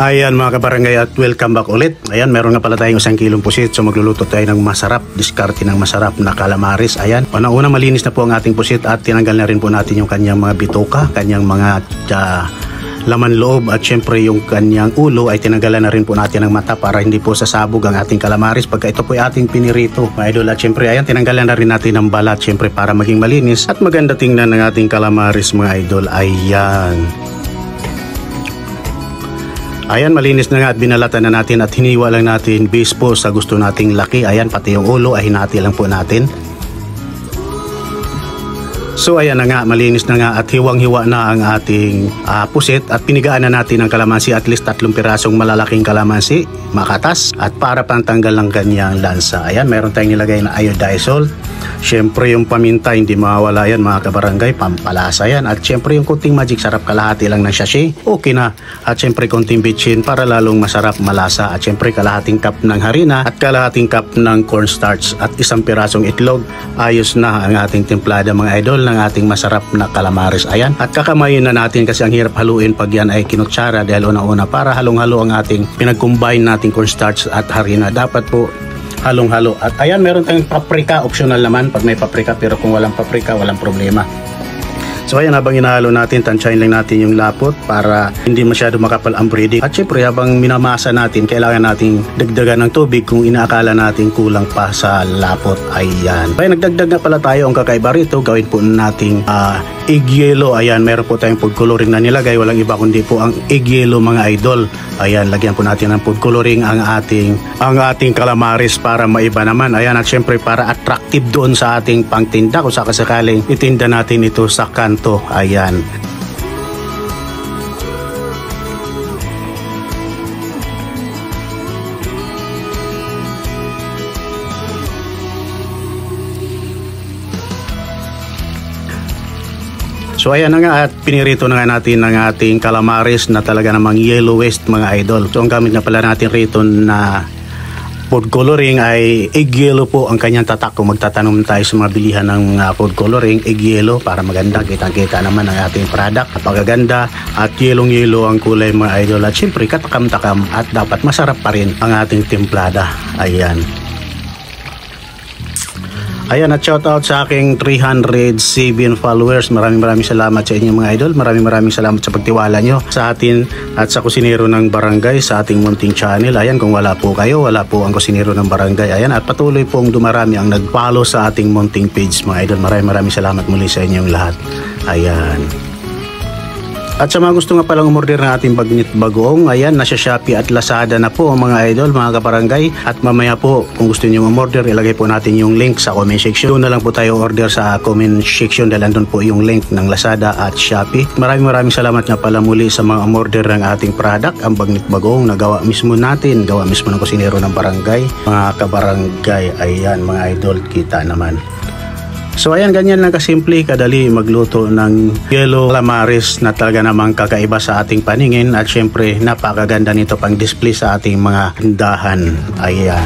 Ayan mga kabarangay at welcome back ulit. Ayan, meron nga pala tayong 1 kilong pusit. So magluluto tayo ng masarap, diskarte ng masarap na calamares. Ayan, unang-una malinis na po ang ating pusit at tinanggal na rin po natin yung kanyang mga bitoka, kanyang mga laman loob at syempre yung kanyang ulo ay tinanggalan na rin po natin ng mata para hindi po sasabog ang ating calamares pagka ito po ay ating pinirito mga idol. At syempre ayan, tinanggalan na rin natin ng balat syempre para maging malinis at maganda tingnan ng ating calamares mga idol. Ayan, malinis na nga at binalatan na natin at hiniwa lang natin base po sa gusto nating laki. Ayan, pati yung ulo ay hinati lang po natin. So ayan na nga, malinis na nga at hiwang-hiwa na ang ating pusit at pinigaan na natin ang kalamansi, at least 3 pirasong malalaking kalamansi, makatas at para pantanggal ng kanyang lansa. Ayan, meron tayong nilagay na iodized salt. Syempre yung paminta hindi mawawala yan mga kabarangay, pampalasa yan. At syempre yung kunting magic sarap, kalahati lang ng sachet, okay na. At syempre konting bitchin para lalong masarap, malasa. At syempre kalahating cup ng harina at kalahating cup ng cornstarch at 1 pirasong itlog. Ayos na ang ating timplada mga idol ng ating masarap na calamares. Ayan, at kakamayin na natin kasi ang hirap haluin pag yan ay kinutsara dahil una-una para halong-halo ang ating pinag-combine nating cornstarch at harina. Dapat po halong-halo. At ayan, meron tayong paprika, optional naman pag may paprika, pero kung walang paprika walang problema. So ayan, habang inahalo natin, tansyahin lang natin yung lapot para hindi masyado makapal ang breading. At syempre habang minamasa natin, kailangan nating dagdagan ng tubig kung inaakala natin kulang pa sa lapot. Ayan, kaya nagdagdag na pala tayo. Ang kakaiba rito, gawin po nating egg yellow. Ayan, meron po tayong food coloring na nilagay, walang iba kundi po ang egg yellow mga idol. Ayan, lagyan po natin ng food coloring ang ating calamares para maiba naman. Ayan, at syempre para attractive doon sa ating pangtinda kung sakasakaling itinda natin ito sa kanto. Ayan. So ayan na nga at pinirito na nga natin ng ating calamares na talaga namang yellow west mga idol. So ang gamit na pala natin rito na food coloring ay egg yellow po ang kanyang tatak. Kung magtatanong tayo sa mga bilihan ng food coloring, egg yellow para maganda, kitang-kita naman ang ating product. Napakaganda at yellow ang kulay mga idol. At syempre katakam-takam at dapat masarap pa rin ang ating timplada. Ayan. Ayan, at shout out sa aking 307 followers. Maraming salamat sa inyo mga idol. Maraming salamat sa pagtiwala nyo sa atin at sa Kusinero ng Barangay sa ating munting channel. Ayan, kung wala po kayo, wala po ang Kusinero ng Barangay. Ayan, at patuloy pong dumarami ang nag-follow sa ating munting page mga idol. Maraming salamat muli sa inyong lahat. Ayan. At sa mga gusto nga palang umorder ng ating bagnit bagoong, ayan, nasa Shopee at Lazada na po mga idol, mga kabarangay. At mamaya po, kung gusto niyo umorder, ilagay po natin yung link sa comment section. Doon na lang po tayo order sa comment section dahil andun po yung link ng Lazada at Shopee. Maraming salamat nga pala muli sa mga umorder ng ating product, ang bagnit bagoong na gawa mismo natin, gawa mismo ng Kusinero ng Barangay, mga kabarangay. Ayan mga idol, kita naman. So ayan, ganyan lang kasimple, kadali magluto ng yellow calamares na talaga namang kakaiba sa ating paningin at syempre napakaganda nito pang display sa ating mga tindahan. Ayan.